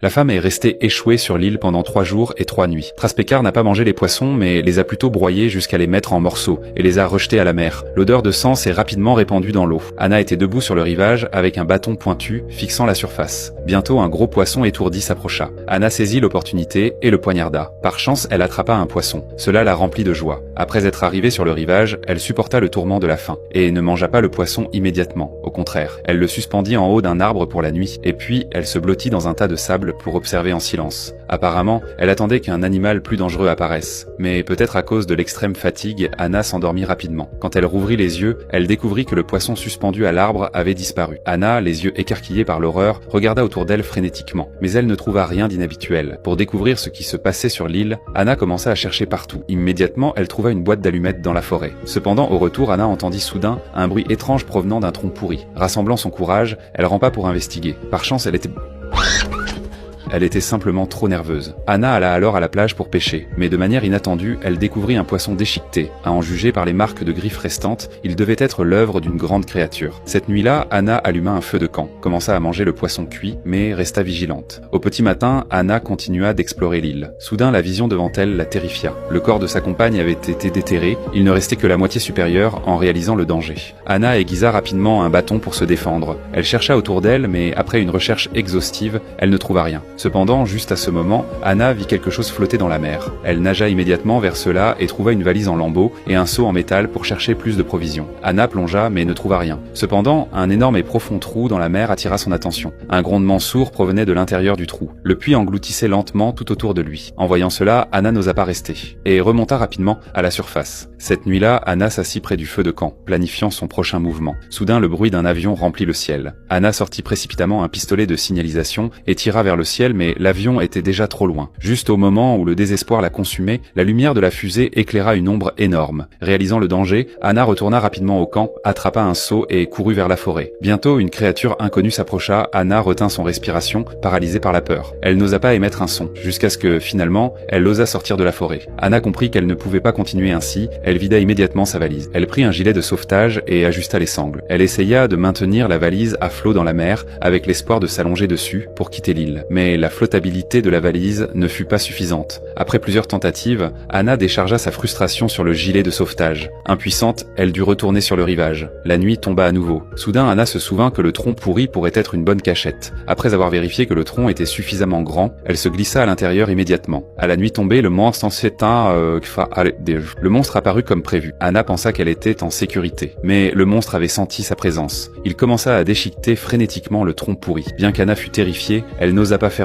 La femme est restée échouée sur l'île pendant 3 jours et 3 nuits. Traspekar n'a pas mangé les poissons, mais les a plutôt broyés jusqu'à les mettre en morceaux et les a rejetés à la mer. L'odeur de sang s'est rapidement répandue dans l'eau. Anna était debout sur le rivage avec un bâton pointu fixant la surface. Bientôt, un gros poisson étourdi s'approcha. Anna saisit l'opportunité et le poignarda. Par chance, elle attrapa un poisson. Cela la remplit de joie. Après être arrivée sur le rivage, elle supporta le tourment de la faim et ne mangea pas le poisson immédiatement. Au contraire, elle le suspendit en haut d'un arbre pour la nuit et puis elle se blottit dans un tas de sable pour observer en silence. Apparemment, elle attendait qu'un animal plus dangereux apparaisse. Mais peut-être à cause de l'extrême fatigue, Anna s'endormit rapidement. Quand elle rouvrit les yeux, elle découvrit que le poisson suspendu à l'arbre avait disparu. Anna, les yeux écarquillés par l'horreur, regarda autour d'elle frénétiquement. Mais elle ne trouva rien d'inhabituel. Pour découvrir ce qui se passait sur l'île, Anna commença à chercher partout. Immédiatement, elle trouva une boîte d'allumettes dans la forêt. Cependant, au retour, Anna entendit soudain un bruit étrange provenant d'un tronc pourri. Rassemblant son courage, elle rampa pour investiguer. Par chance, elle était simplement trop nerveuse. Anna alla alors à la plage pour pêcher, mais de manière inattendue, elle découvrit un poisson déchiqueté. À en juger par les marques de griffes restantes, il devait être l'œuvre d'une grande créature. Cette nuit-là, Anna alluma un feu de camp, commença à manger le poisson cuit, mais resta vigilante. Au petit matin, Anna continua d'explorer l'île. Soudain, la vision devant elle la terrifia. Le corps de sa compagne avait été déterré, il ne restait que la moitié supérieure en réalisant le danger. Anna aiguisa rapidement un bâton pour se défendre. Elle chercha autour d'elle, mais après une recherche exhaustive, elle ne trouva rien. Cependant, juste à ce moment, Anna vit quelque chose flotter dans la mer. Elle nagea immédiatement vers cela et trouva une valise en lambeaux et un seau en métal pour chercher plus de provisions. Anna plongea mais ne trouva rien. Cependant, un énorme et profond trou dans la mer attira son attention. Un grondement sourd provenait de l'intérieur du trou. Le puits engloutissait lentement tout autour de lui. En voyant cela, Anna n'osa pas rester et remonta rapidement à la surface. Cette nuit-là, Anna s'assit près du feu de camp, planifiant son prochain mouvement. Soudain, le bruit d'un avion remplit le ciel. Anna sortit précipitamment un pistolet de signalisation et tira vers le ciel, mais l'avion était déjà trop loin. Juste au moment où le désespoir la consumait, la lumière de la fusée éclaira une ombre énorme. Réalisant le danger, Anna retourna rapidement au camp, attrapa un seau et courut vers la forêt. Bientôt, une créature inconnue s'approcha. Anna retint son respiration, paralysée par la peur. Elle n'osa pas émettre un son, jusqu'à ce que, finalement, elle osa sortir de la forêt. Anna comprit qu'elle ne pouvait pas continuer ainsi. Elle vida immédiatement sa valise. Elle prit un gilet de sauvetage et ajusta les sangles. Elle essaya de maintenir la valise à flot dans la mer, avec l'espoir de s'allonger dessus pour quitter l'île. Mais la flottabilité de la valise ne fut pas suffisante. Après plusieurs tentatives, Anna déchargea sa frustration sur le gilet de sauvetage. Impuissante, elle dut retourner sur le rivage. La nuit tomba à nouveau. Soudain, Anna se souvint que le tronc pourri pourrait être une bonne cachette. Après avoir vérifié que le tronc était suffisamment grand, elle se glissa à l'intérieur immédiatement. À la nuit tombée, le monstre apparut comme prévu. Anna pensa qu'elle était en sécurité. Mais le monstre avait senti sa présence. Il commença à déchiqueter frénétiquement le tronc pourri. Bien qu'Anna fût terrifiée, elle n'osa pas faire